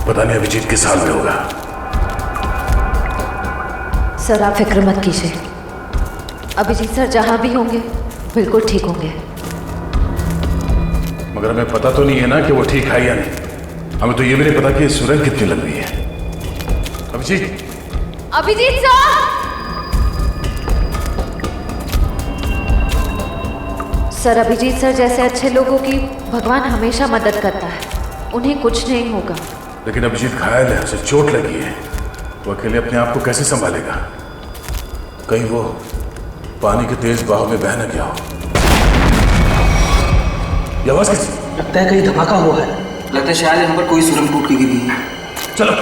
पता नहीं अभिजीत किस हाल में होगा। सर आप फिक्र मत कीजिए, अभिजीत सर जहां भी होंगे बिल्कुल ठीक होंगे। मगर हमें पता तो नहीं है ना कि वो ठीक है या नहीं। हमें तो ये भी नहीं पता कि सुरंग कितनी लंबी है। Abhijeet, Abhijit sir! Sir Abhijit sir जैसे अच्छे लोगों की भगवान हमेशा मदद करता है, उन्हें कुछ नहीं होगा। लेकिन अभिजीत घायल है, उसे चोट लगी है, वो अकेले अपने आप को कैसे संभालेगा? कहीं वो पानी के तेज बहाव में बह न गया हो। ये आवाज कैसी? लगता है कहीं धमाका हुआ है। लगता है शायद यहाँ पर कोई सुरंग टूट के गिरी है। चलो।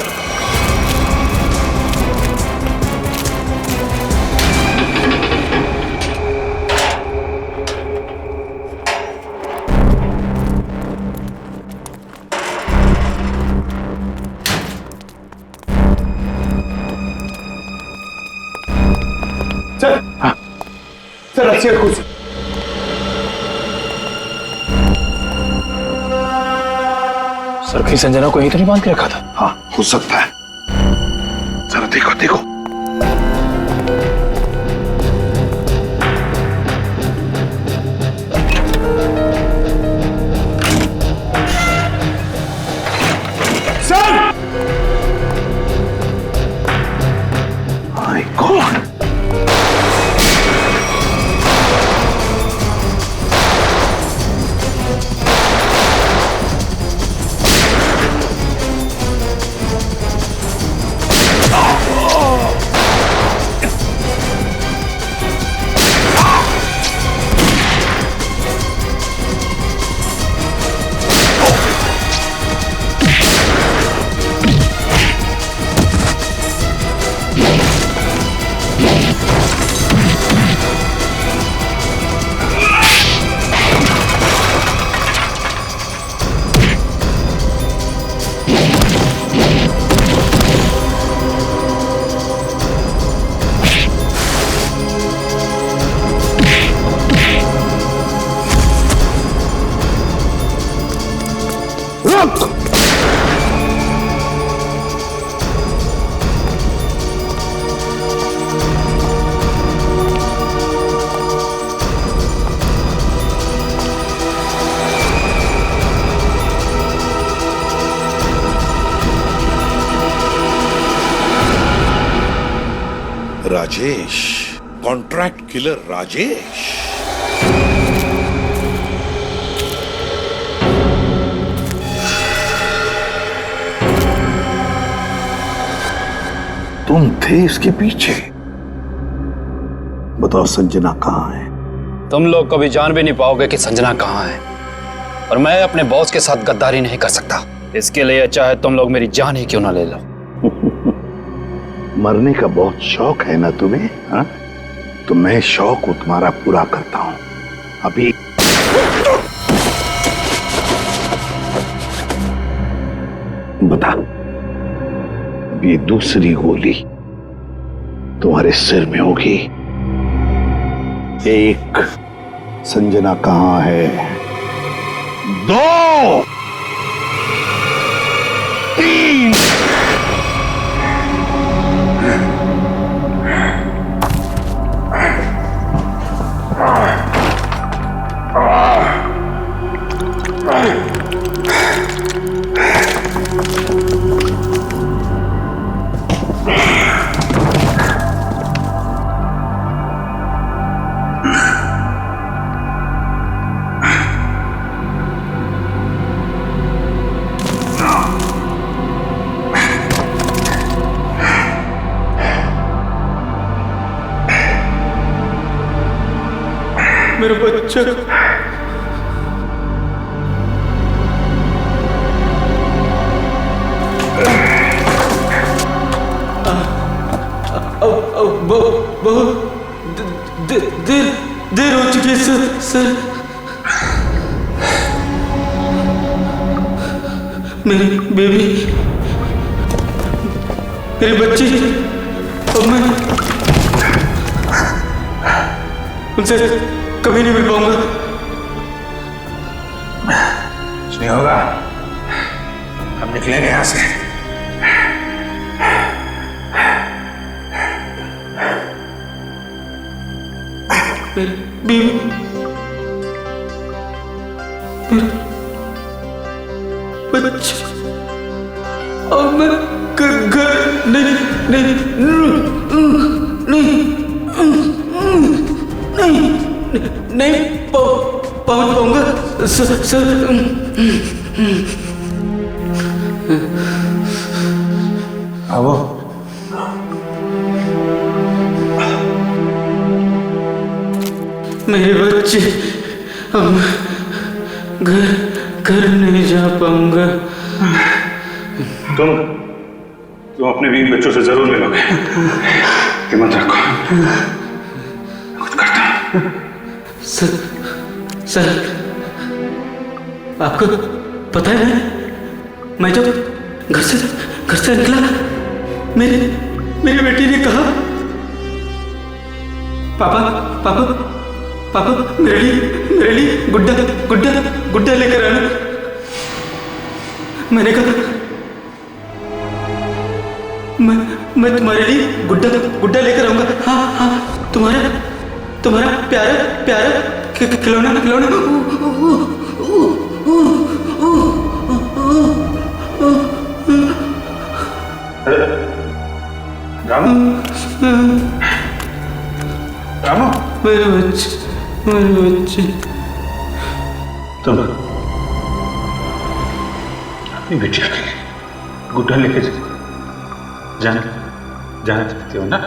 सर, हाँ सर, रस्सी रखो। सर कहीं संजना को यहीं तो नहीं बांध के रखा था? हाँ हो सकता है, जरा देखो देखो। Sir! My God! Rajesh, contract killer Rajesh. तुम थे इसके पीछे? बताओ संजना कहाँ है? तुम लोग कभी जान भी नहीं पाओगे कि संजना कहाँ है, और मैं अपने बॉस के साथ गद्दारी नहीं कर सकता। इसके लिए चाहे तुम लोग मेरी जान ही क्यों ना ले लो। मरने का बहुत शौक है ना तुम्हें? हाँ, तो मैं शौक तुम्हारा पूरा करता हूं। अभी बता, ये दूसरी गोली तुम्हारे सिर में होगी। एक, संजना कहाँ है? दो, तीन। मेरा बच्चा। बहुत देर हो चुकी है सर। मेरी बेबी, मेरी बच्ची, अब मैं उनसे कभी नहीं मिल पाऊंगा। कुछ नहीं होगा, हम निकलेंगे यहाँ से। मेरी बीवी, मेरा बच्चा, और मैं घर नहीं नहीं नहीं नहीं नहीं पहुंच पाऊंगा सर। आओ। मेरे बच्चे, अब घर नहीं जा पाऊंगा। तुम अपने बीवी बच्चों से जरूर मिलोगे, हिम्मत रखो, कुछ करता हूं। सर, आपको पता है मैं जब घर से निकला, मेरी बेटी ने कहा, पापा मेरे लिए गुड्डा लेकर आना। मैंने कहा मैं तुम्हारे लिए गुड्डा लेकर आऊंगा। हाँ, तुम्हारा प्यारा खिलौना। रामू, मेरे बच्चे, तुम अपनी बेटिया के लिए गुड्डा लेके जाना चाहते हो ना?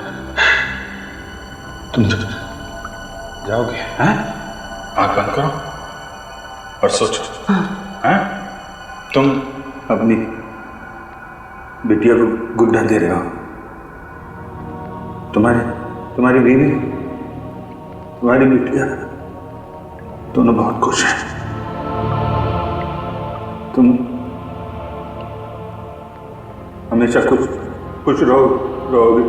तुम जाओगे? हैं? आँख बंद करो और सोचो। हैं? तुम अपनी बिटिया को गुड्डा दे रहे हो, तुम्हारी बीवी, तुम्हारी बिटिया दोनों बहुत खुश हैं। तुम हमेशा खुश रहोगे।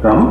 रामू,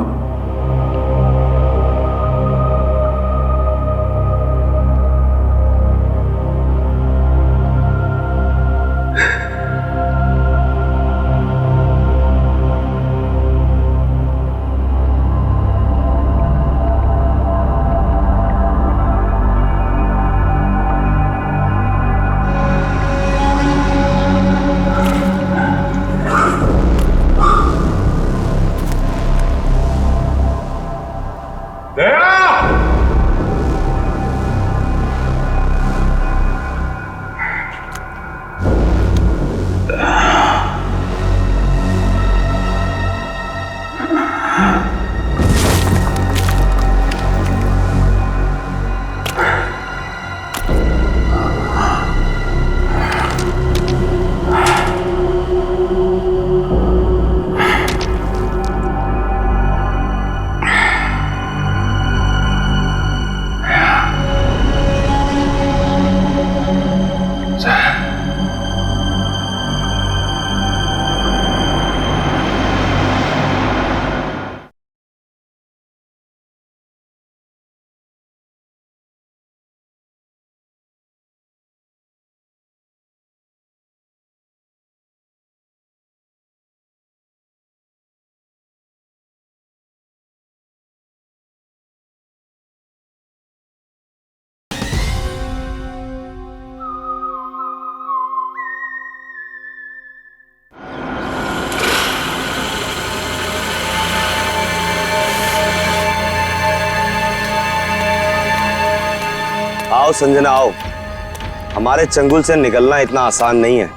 आओ संजना आओ, हमारे चंगुल से निकलना इतना आसान नहीं है।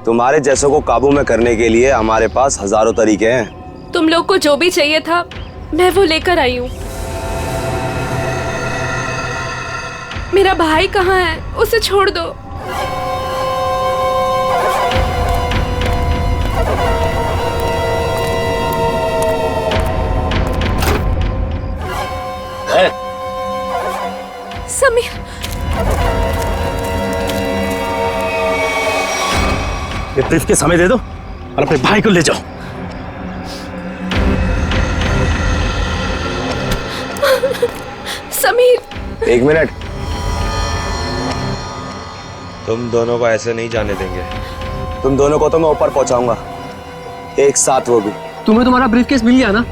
तुम्हारे जैसों को काबू में करने के लिए हमारे पास हजारों तरीके हैं। तुम लोग को जो भी चाहिए था मैं वो लेकर आई हूँ। मेरा भाई कहाँ है? उसे छोड़ दो। समीर, ये ब्रीफकेस हमें दे दो और अपने भाई को ले जाओ। समीर। एक मिनट, तुम दोनों को ऐसे नहीं जाने देंगे। तुम दोनों को तो मैं ऊपर पहुंचाऊंगा, एक साथ वो भी। तुम्हें तुम्हारा ब्रीफकेस मिल गया ना,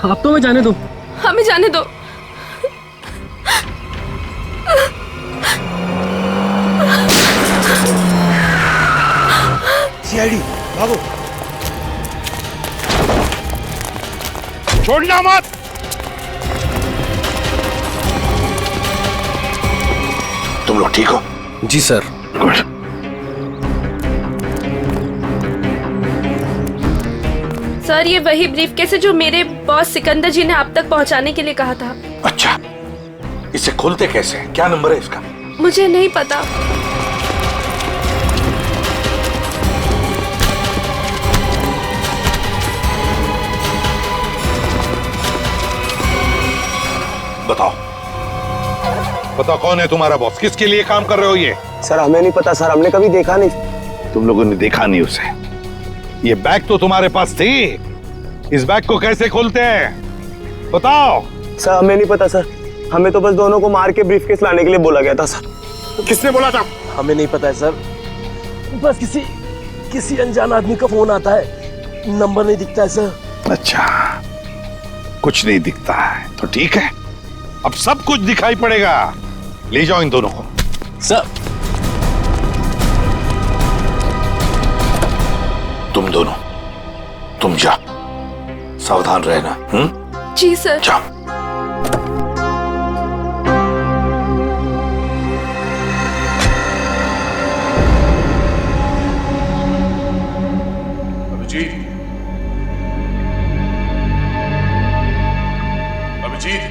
अब तो मैं जाने दो। हमें जाने दो। सीआईडी भागो, छोड़ना मत। तुम लोग ठीक हो? जी सर। गुड। सर ये वही ब्रीफकेस है जो मेरे बॉस सिकंदर जी ने आप तक पहुंचाने के लिए कहा था। अच्छा, इसे खोलते कैसे? क्या नंबर है इसका? मुझे नहीं पता। बताओ, बताओ कौन है तुम्हारा बॉस? किसके लिए काम कर रहे हो ये? सर हमें नहीं पता सर, हमने कभी देखा नहीं। तुम लोगों ने देखा नहीं उसे? ये बैग तो तुम्हारे पास थी, इस बैग को कैसे खोलते हैं बताओ? सर हमें नहीं पता सर, हमें तो बस दोनों को मार के ब्रीफकेस लाने के लिए बोला गया था सर। किसने बोला था? हमें नहीं पता है सर, बस किसी अनजान आदमी का फोन आता है, नंबर नहीं दिखता है सर। अच्छा, कुछ नहीं दिखता है तो ठीक है, अब सब कुछ दिखाई पड़ेगा। ले जाओ इन दोनों को। सर तुम दोनों, तुम जाओ, सावधान रहना। जी सर। जाओ। Abhijeet, Abhijit,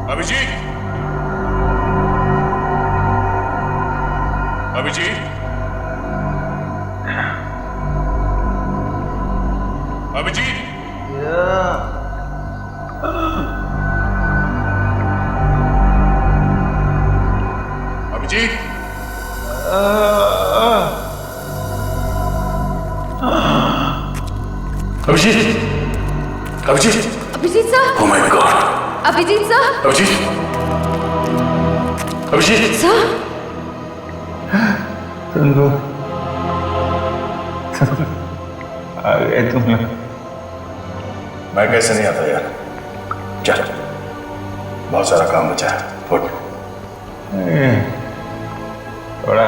Abhijit, Abhijit, Abhijit, Abhijit, Abhijit, Abhijit, Abhijit, Abhijit sir, oh my God, Abhijit sir, Abhijeet, Abhijit, sir, तुम लोग आ गए तुम लोग। मैं कैसे नहीं आता यार, चल बहुत सारा काम बचा है, फुट। थोड़ा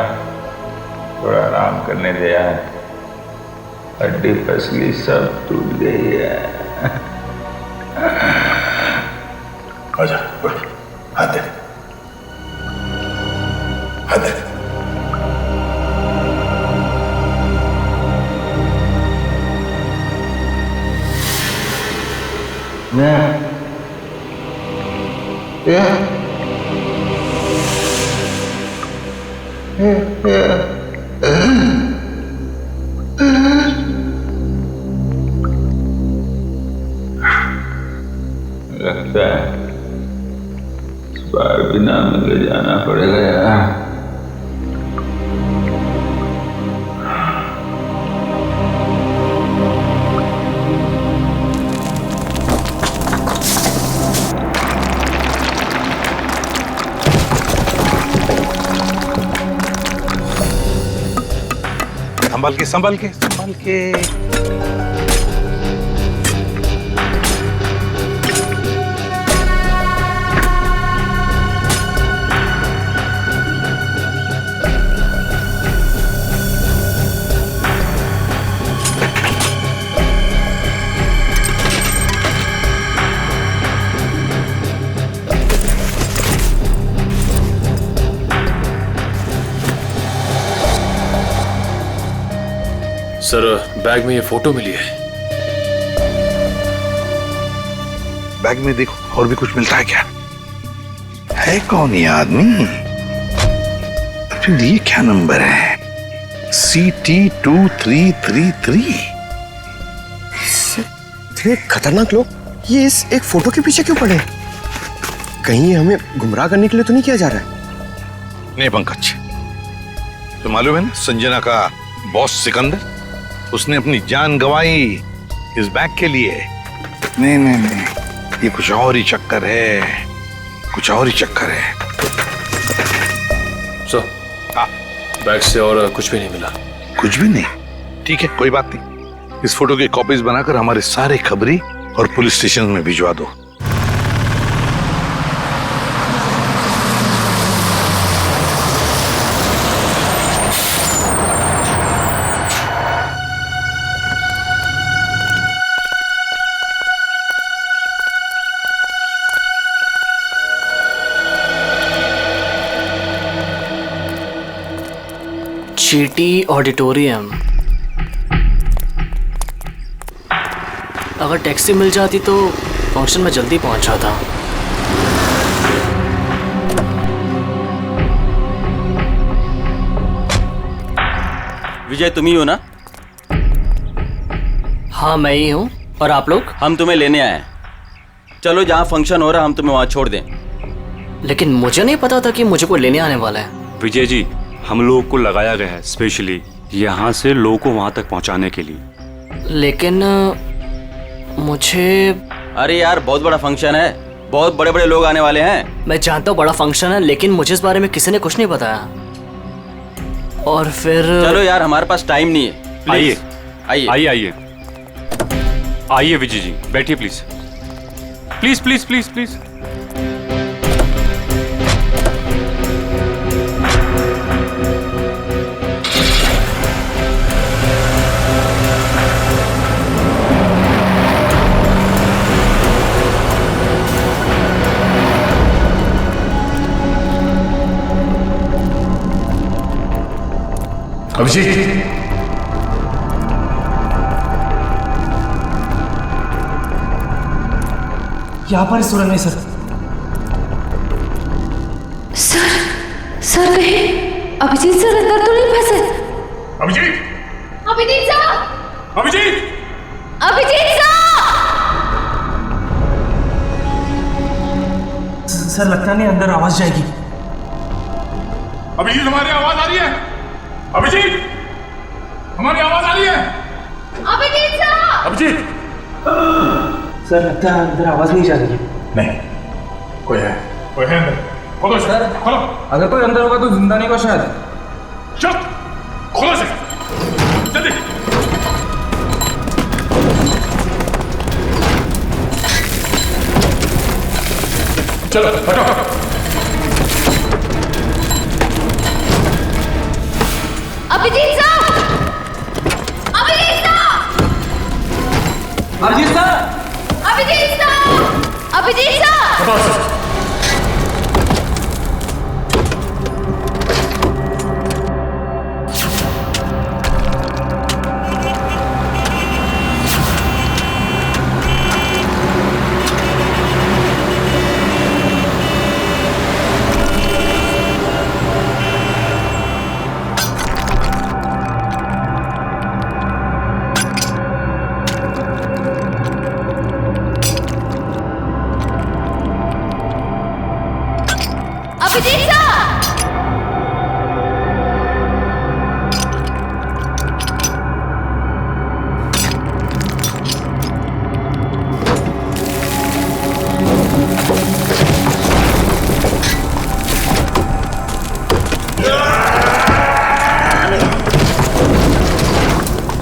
थोड़ा आराम करने दे यार, हड्डी पसली सब टूट गई है। आजा, उठ, हाथ दे, हाथ दे। लगता है इस बार बिना मिले जाना पड़ेगा यार। संभल के, संभल के, संभल के। सर बैग में ये फोटो मिली है। बैग में देखो, और भी कुछ मिलता है क्या? है कौन ये आदमी? फिर ये क्या नंबर है? CT2333। इतने खतरनाक लोग ये इस एक फोटो के पीछे क्यों पड़े? कहीं ये हमें गुमराह करने के लिए तो नहीं किया जा रहा है? नहीं पंकज, तो मालूम है ना संजना का बॉस सिकंदर, उसने अपनी जान गंवाई इस बैग के लिए। नहीं नहीं नहीं, ये कुछ और ही चक्कर है, कुछ और ही चक्कर है। सर, बैग से और कुछ भी नहीं मिला। कुछ भी नहीं? ठीक है, कोई बात नहीं। इस फोटो की कॉपीज बनाकर हमारे सारे खबरी और पुलिस स्टेशन में भिजवा दो। चीटी ऑडिटोरियम। अगर टैक्सी मिल जाती तो फंक्शन में जल्दी पहुंच जाता। विजय, तुम ही हो ना? हाँ, मैं ही हूँ। और आप लोग? हम तुम्हें लेने आए हैं। चलो, जहाँ फंक्शन हो रहा हम तुम्हें वहाँ छोड़ दें। लेकिन मुझे नहीं पता था कि मुझे कोई लेने आने वाला है। विजय जी, हम लोगों को लगाया गया है स्पेशली यहाँ से लोगों को वहाँ तक पहुँचाने के लिए। लेकिन मुझे... अरे यार, बहुत बड़ा फंक्शन है, बहुत बड़े बड़े लोग आने वाले हैं। मैं जानता हूँ बड़ा फंक्शन है, लेकिन मुझे इस बारे में किसी ने कुछ नहीं बताया। और फिर... चलो यार, हमारे पास टाइम नहीं है। आइए आइए आइए आइए आइए विजय जी, बैठिए please please please please please. Abhijeet, यहाँ पर सुरंग है सर। सर कहीं अभिजीत सर अंदर तो नहीं फंसे? अभिजीत, अभिजीत सर! अभिजीत, अभिजीत सर लगता नहीं अंदर आवाज जाएगी। अभिजीत, हमारी आवाज आ रही है? अभिजीत, हमारी आवाज आ रही है? अभिजीत सर! अभिजीत, सर लगता है अंदर आवाज नहीं जा रही है। नहीं, कोई है अंदर। खोलो सर, खोलो। अगर कोई अंदर होगा तो जिंदा नहीं को शायद। चुप, खोलो से जल्दी। चलो हटो। Abhijit sir! Abhijit sir! Abhijit sir! Abhijit sir! Abhijit sir! Abhijit sir!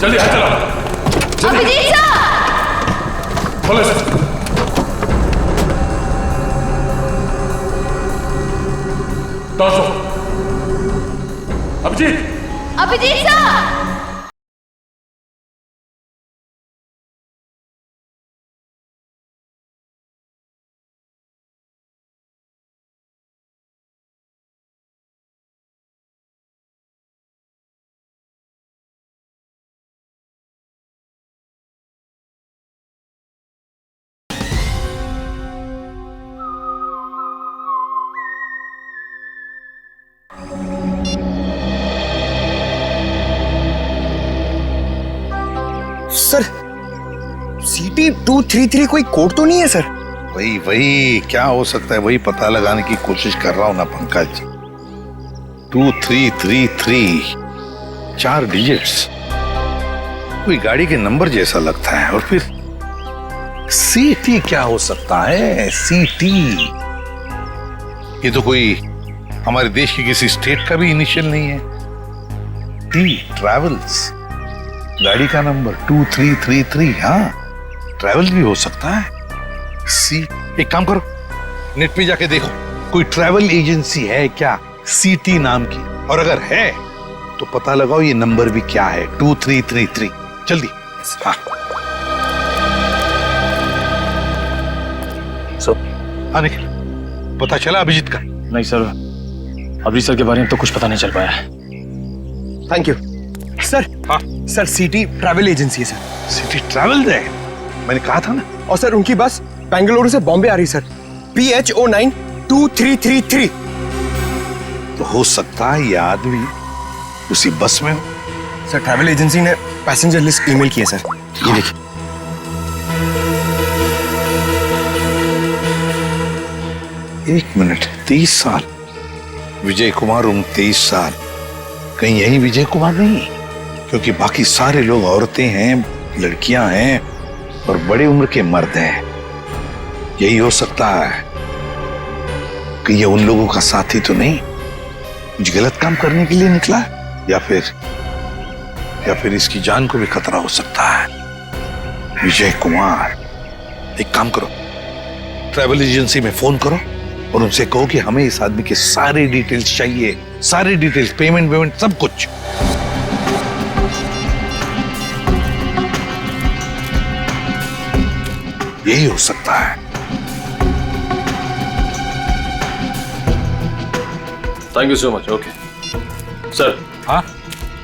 जल्दी हाथ चलाओ। अभिजीत सर! खोलो से। Abhijit, Abhijit sir! Sir, CT 233 कोई कोड तो नहीं है सर? वही क्या हो सकता है, वही पता लगाने की कोशिश कर रहा हूं ना पंकज। 2333 4 डिजिट्स कोई गाड़ी के नंबर जैसा लगता है। और फिर सीटी क्या हो सकता है? सीटी ये तो कोई हमारे देश की किसी स्टेट का भी इनिशियल नहीं है। टी ट्रैवल्स, गाड़ी का नंबर 2333। हाँ, ट्रैवल भी हो सकता है। सी, एक काम करो, नेट पे जाके देखो कोई ट्रैवल एजेंसी है क्या सीटी नाम की, और अगर है तो पता लगाओ ये नंबर भी क्या है, 2333। जल्दी। हाँ हाँ, निखिल, पता चला अभिजीत का? नहीं सर, अभिजीत सर के बारे में तो कुछ पता नहीं चल पाया है। Thank you sir. हाँ सर, सिटी ट्रैवल एजेंसी है सर। सिटी ट्रैवल है, मैंने कहा था ना। और सर उनकी बस बेंगलुरु से बॉम्बे आ रही सर, PH09 2333। तो हो सकता है ये आदमी उसी बस में हो। सर ट्रैवल एजेंसी ने पैसेंजर लिस्ट ईमेल की है सर, ये देखिए। एक मिनट, 30 साल, विजय कुमार उम्र 23 साल। कहीं यही विजय कुमार नहीं? क्योंकि बाकी सारे लोग औरतें हैं, लड़कियां हैं और बड़े उम्र के मर्द हैं। यही हो सकता है कि ये उन लोगों का साथी तो नहीं, कुछ गलत काम करने के लिए निकला है, या फिर इसकी जान को भी खतरा हो सकता है। विजय कुमार, एक काम करो, ट्रैवल एजेंसी में फोन करो और उनसे कहो कि हमें इस आदमी के सारे डिटेल्स चाहिए, सारे डिटेल्स, पेमेंट सब कुछ। यही हो सकता है। Thank you so much. Okay sir. हाँ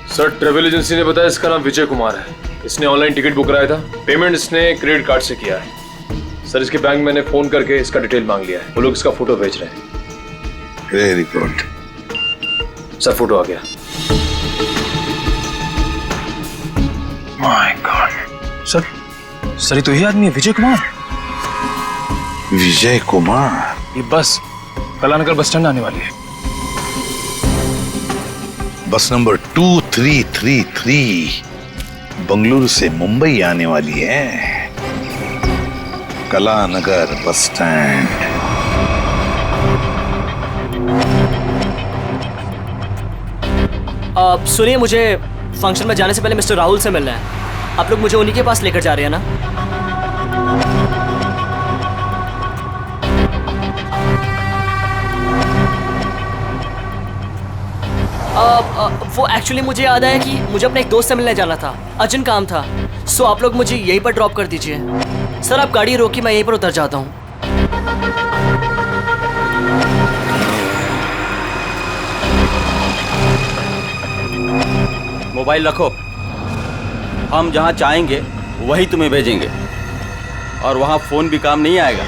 सर, ट्रैवल एजेंसी ने बताया इसका नाम विजय कुमार है। इसने ऑनलाइन टिकट बुक कराया था, पेमेंट इसने क्रेडिट कार्ड से किया है। सर, इसके बैंक मैंने फोन करके इसका डिटेल मांग लिया है, वो लोग इसका फोटो भेज रहे हैं। वेरी गुड सर, फोटो आ गया। My God. सर ये तो यही आदमी है, विजय कुमार। विजय कुमार, ये बस कलानगर बस स्टैंड आने वाली है। बस नंबर 2333 बंगलुरु से मुंबई आने वाली है। Kalanagar bus stand. सुनिए, मुझे फंक्शन में जाने से पहले मिस्टर राहुल से मिलना है। आप लोग मुझे उन्हीं के पास लेकर जा रहे हैं ना? वो एक्चुअली मुझे याद आया कि मुझे अपने एक दोस्त से मिलने जाना था, अर्जेंट काम था। सो आप लोग मुझे यहीं पर ड्रॉप कर दीजिए। सर, आप गाड़ी रोकी, मैं यहीं पर उतर जाता हूँ। मोबाइल रखो, हम जहाँ चाहेंगे वही तुम्हें भेजेंगे, और वहाँ फोन भी काम नहीं आएगा।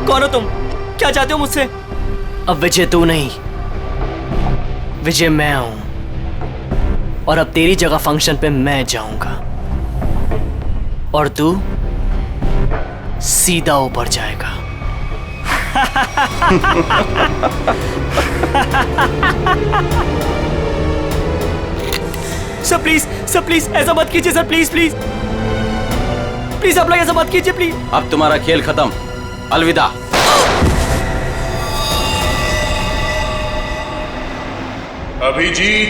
कौन हो तुम? क्या चाहते हो मुझसे? अब विजय तू नहीं, विजय मैं हूं, और अब तेरी जगह फंक्शन पे मैं जाऊंगा और तू सीधा ऊपर जाएगा। सर प्लीज ऐसा मत कीजिए सर, प्लीज प्लीज प्लीज आप लोग ऐसा मत कीजिए प्लीज। अब तुम्हारा खेल खत्म, अलविदा। Abhijit,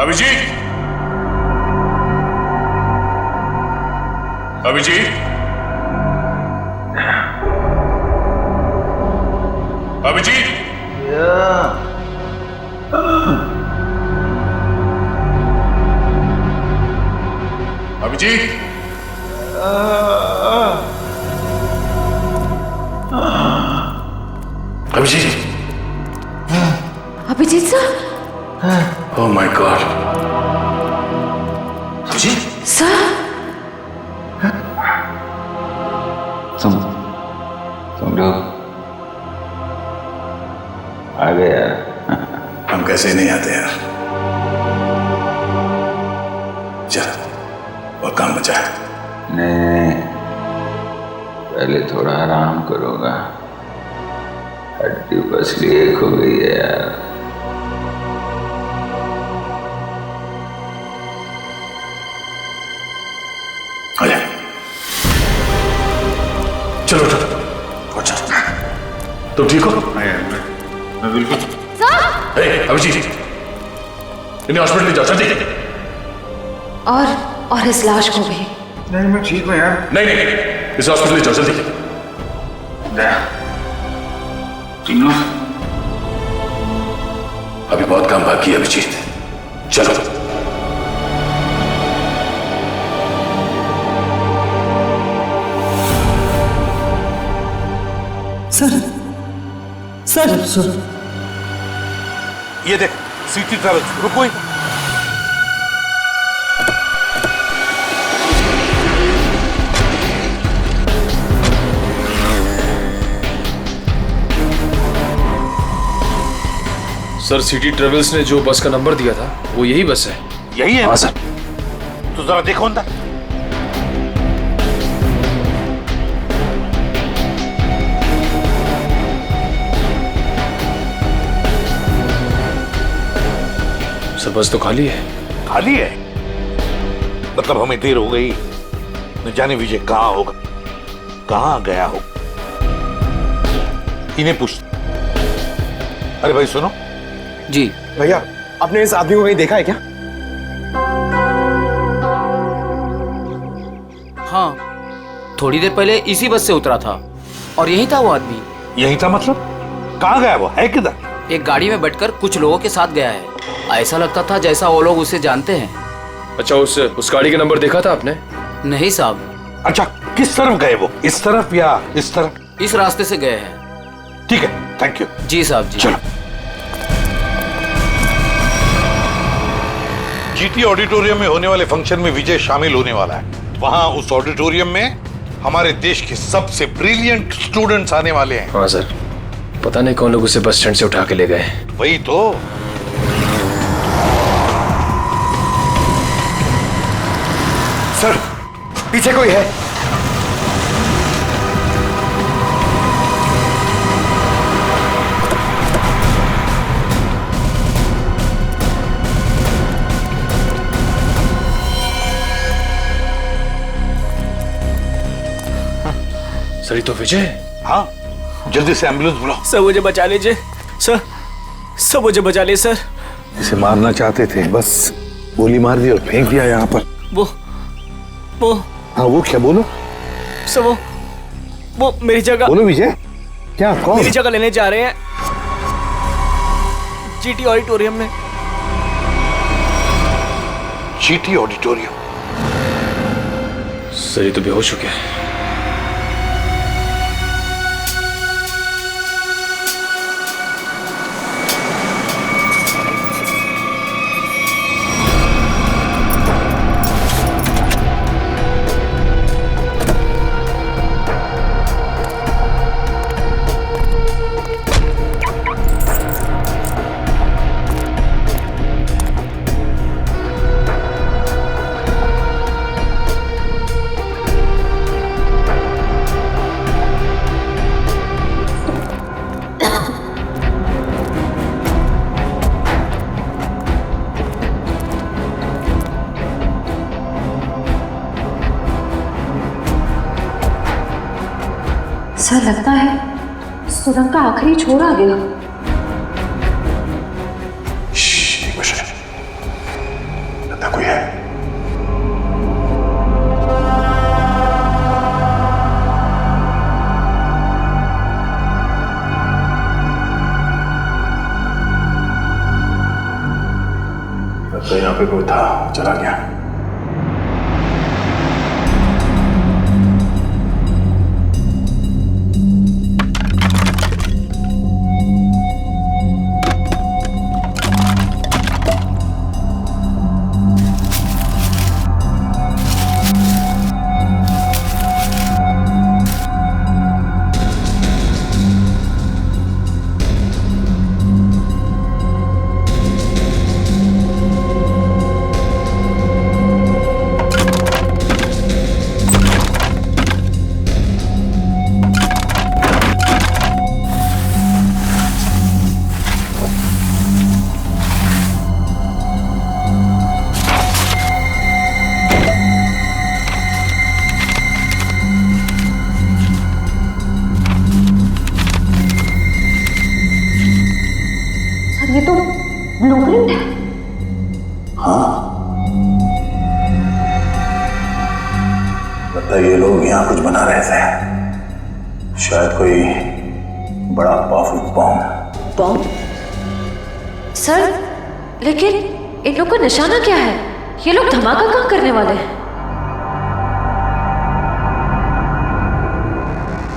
Abhijit, Abhijit, Abhijit, Abhijit, Abhijit, Abhijit sir. Oh my God, Abhijit sir. तुम लोग आ गए यार। हम कैसे नहीं आते यार। चल और काम बचा है। नहीं, पहले थोड़ा आराम करूंगा। हड्डी पसली एक हो गई है यार। आजा, चलो उठो, उठ जा। तुम ठीक हो? मैं बिल्कुल। अभिजीत, इन्हें हॉस्पिटल ले जाओ जल्दी। और इस लाश को भी। नहीं मैं ठीक हूँ यार। नहीं नहीं, इस हॉस्पिटल ले जाओ जल्दी। तीनों अभी बहुत काम बाकी है अभिजीत, चलो। सर ये देख, सिटी ट्रैवल्स, रुको ही। सर सिटी ट्रेवल्स ने जो बस का नंबर दिया था वो यही बस है। यही है? हाँ सर। तो जरा देखो अंदर। सर बस तो खाली है। खाली है? मतलब हमें देर हो गई, न जाने विजय कहाँ होगा, कहाँ गया हो। इन्हें पूछ। अरे भाई सुनो। जी भैया, आपने इस आदमी को कहीं देखा है क्या? हाँ, थोड़ी देर पहले इसी बस से उतरा था और यही था वो आदमी। यही था मतलब? कहाँ गया वो, है किधर? एक गाड़ी में बैठकर कुछ लोगों के साथ गया है। ऐसा लगता था जैसा वो लोग उसे जानते हैं। अच्छा, उस गाड़ी का नंबर देखा था आपने? नहीं साहब। अच्छा, किस तरफ गए वो, इस तरफ या इस तरफ? इस रास्ते से गए हैं। ठीक है, थैंक यू। जी साहब जी। चलो। जीटी ऑडिटोरियम में होने वाले फंक्शन में विजय शामिल होने वाला है। वहां उस ऑडिटोरियम में हमारे देश के सबसे ब्रिलियंट स्टूडेंट्स आने वाले हैं। हाँ सर, पता नहीं कौन लोग उसे बस स्टैंड से उठा के ले गए। वही तो। सर पीछे कोई है? सर ये तो विजय। हाँ, जल्दी से एम्बुलेंस बुलाओ। सर मुझे बचा लीजिए सर, सर मुझे बचा लीजिए सर। इसे मारना चाहते थे, बस गोली मार दी और फेंक दिया यहाँ पर। वो हाँ, वो क्या? बोलो सर। वो मेरी जगह। बोलो विजय, क्या? कौन? मेरी जगह लेने जा रहे हैं जीटी ऑडिटोरियम में। GT auditorium? सर ये तो बेहोश हो गया। सर लगता है सुरंग का आखिरी छोर आ गया। एक मिनट, लगता कोई है। लगता यहाँ पे कोई था, चला गया। बना रहे थे, शायद कोई बड़ा पावरफुल बॉम्ब। बॉम्ब? सर, लेकिन इन लोग का निशाना क्या है? ये लोग धमाका कहाँ करने वाले हैं?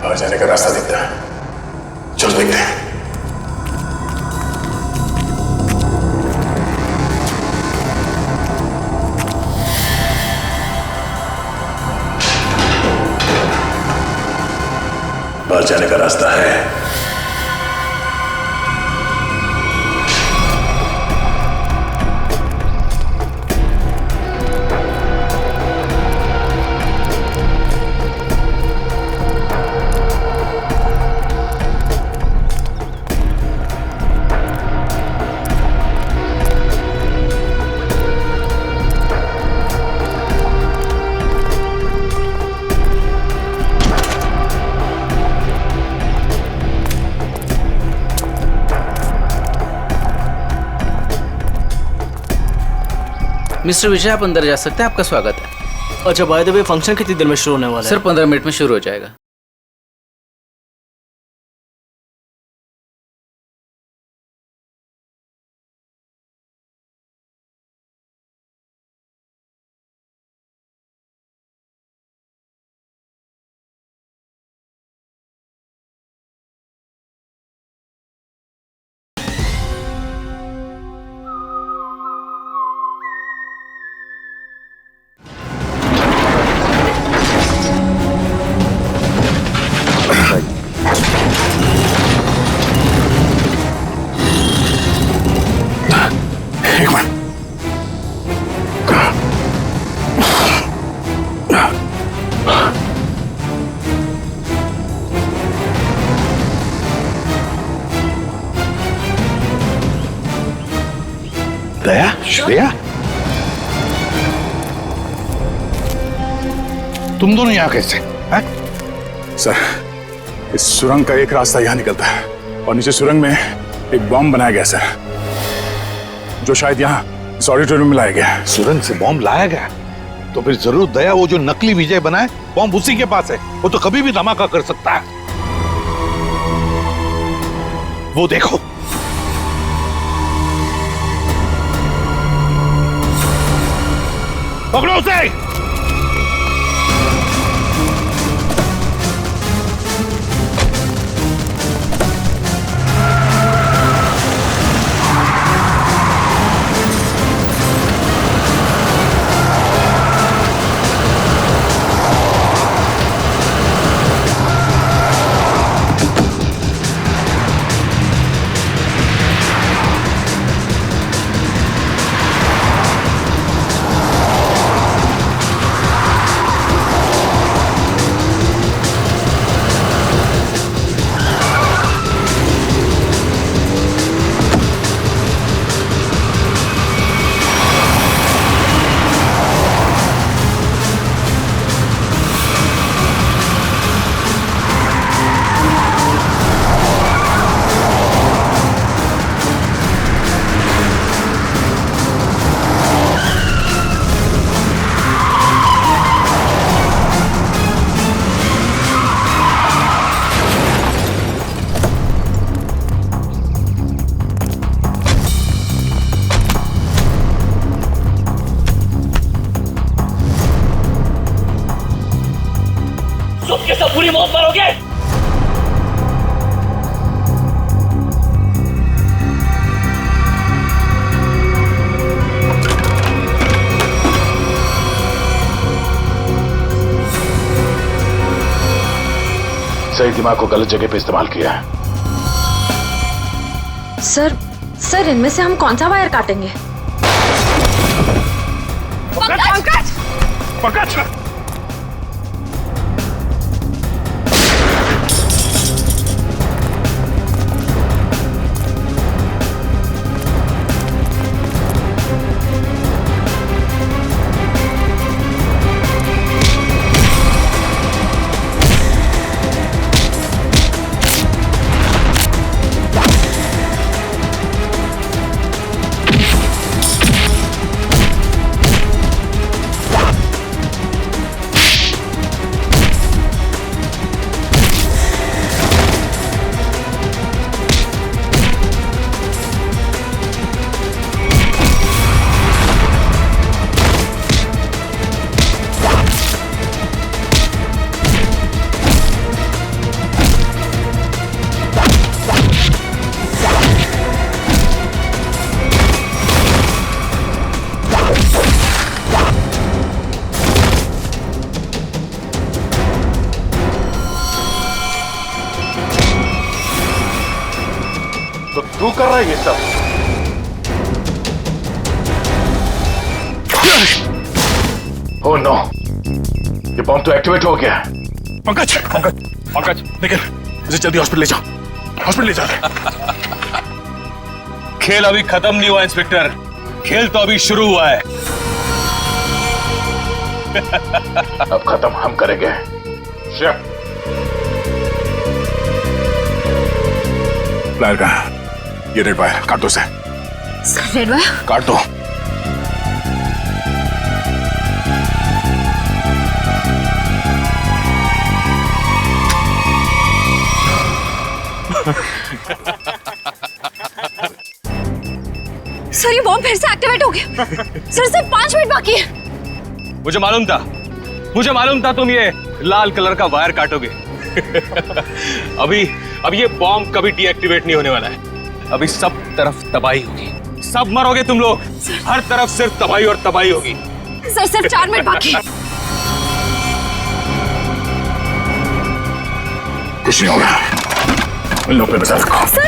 बाहर जाने का रास्ता दिखता है, चलो देखते हैं। बाहर जाने का रास्ता है। मिस्टर विजय, आप अंदर जा सकते हैं, आपका स्वागत है। अच्छा, बाय द वे, फंक्शन कितनी देर में शुरू होने वाला है? सर 15 मिनट में शुरू हो जाएगा। दया, श्रेया, तुम दोनों यहाँ कैसे हैं? सर, इस सुरंग का एक रास्ता यहाँ निकलता है और नीचे सुरंग में एक बॉम्ब बनाया गया सर, जो शायद यहाँ इस ऑडिटोरियम में लाया गया है। सुरंग से बॉम्ब लाया गया? तो फिर जरूर दया वो जो नकली विजय बना है, बॉम्ब उसी के पास है। वो तो कभी भी धमाका कर सकता है। वो देखो, पकड़ो उसे। सबके सब बुरी मौत मरोगे। सही दिमाग को गलत जगह पे इस्तेमाल किया है। सर इनमें से हम कौन सा वायर काटेंगे? पंकज! पंकज! तू कर रहा है ये सब? ओह नो, ये बॉम्ब तो एक्टिवेट हो गया। पंकज, पंकज, पंकज, निकल, इसे जल्दी हॉस्पिटल ले जाओ, हॉस्पिटल ले जाओ। खेल अभी खत्म नहीं हुआ इंस्पेक्टर, खेल तो अभी शुरू हुआ है। अब खत्म हम करेंगे। प्लायर कहाँ? ये रेड वायर काट दो उसे। रेड वायर काट दो। सर ये बॉम्ब फिर से एक्टिवेट हो गया। सर सिर्फ 5 मिनट बाकी है। मुझे मालूम था तुम ये लाल कलर का वायर काटोगे। अब ये बॉम्ब कभी डीएक्टिवेट नहीं होने वाला है। अभी सब तरफ तबाही होगी, सब मरोगे तुम लोग। हर तरफ सिर्फ तबाही और तबाही होगी। सर सिर्फ 4 मिनट बाकी है। कुछ नहीं होगा, इन लोगों पे नजर रखो। सर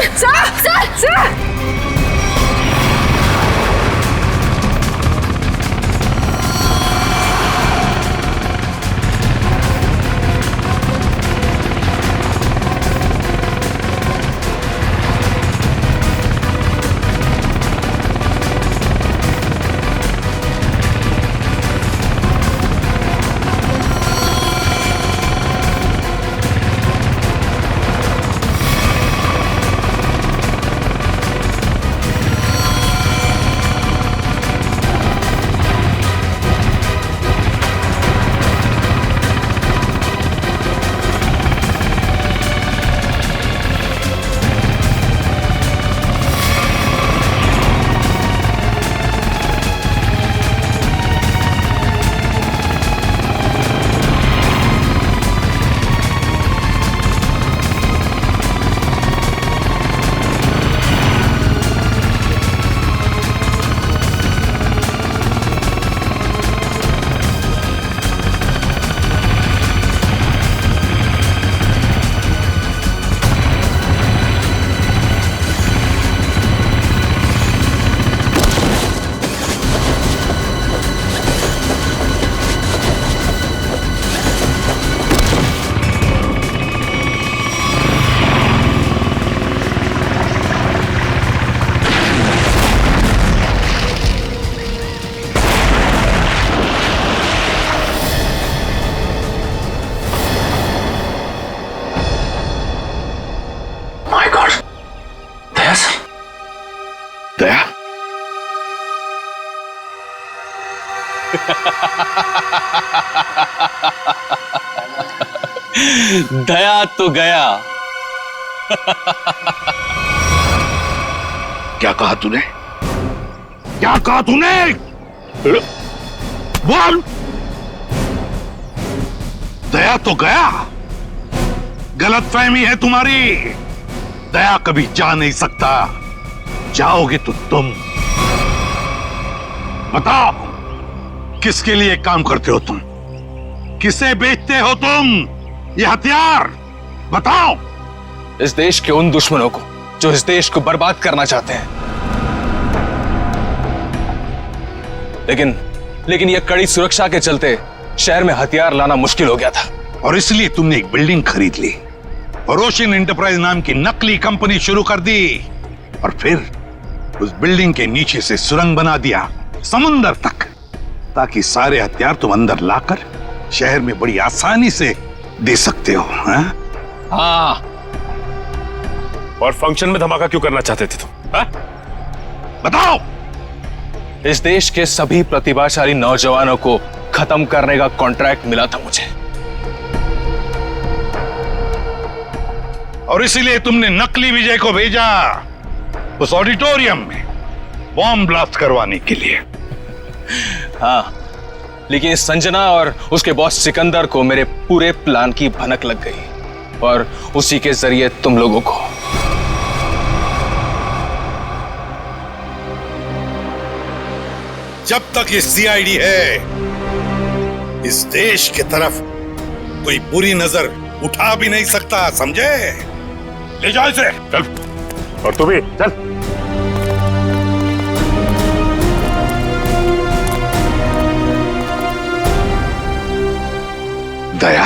दया, दया तो गया। क्या कहा तूने? क्या कहा तूने? बोल। दया तो गया। गलतफहमी है तुम्हारी। दया कभी जा नहीं सकता। जाओगे तो तुम। बताओ, किसके लिए काम करते हो तुम? किसे बेचते हो तुम ये हथियार? बताओ। इस देश के उन दुश्मनों को जो इस देश को बर्बाद करना चाहते हैं। लेकिन यह कड़ी सुरक्षा के चलते शहर में हथियार लाना मुश्किल हो गया था। और इसलिए तुमने एक बिल्डिंग खरीद ली और रोशन एंटरप्राइज नाम की नकली कंपनी शुरू कर दी, और फिर उस बिल्डिंग के नीचे से सुरंग बना दिया समुंदर तक, ताकि सारे हथियार तुम अंदर लाकर शहर में बड़ी आसानी से दे सकते हो। हाँ। और फंक्शन में धमाका क्यों करना चाहते थे तुम? बताओ। इस देश के सभी प्रतिभाशाली नौजवानों को खत्म करने का कॉन्ट्रैक्ट मिला था मुझे, और इसीलिए तुमने नकली विजय को भेजा उस ऑडिटोरियम में बॉम्ब ब्लास्ट करवाने के लिए। हाँ, लेकिन संजना और उसके बॉस सिकंदर को मेरे पूरे प्लान की भनक लग गई, और उसी के जरिए तुम लोगों को। जब तक ये सीआईडी है, इस देश की तरफ कोई बुरी नजर उठा भी नहीं सकता, समझे? ले जाओ इसे। चल। और तू भी चल। दया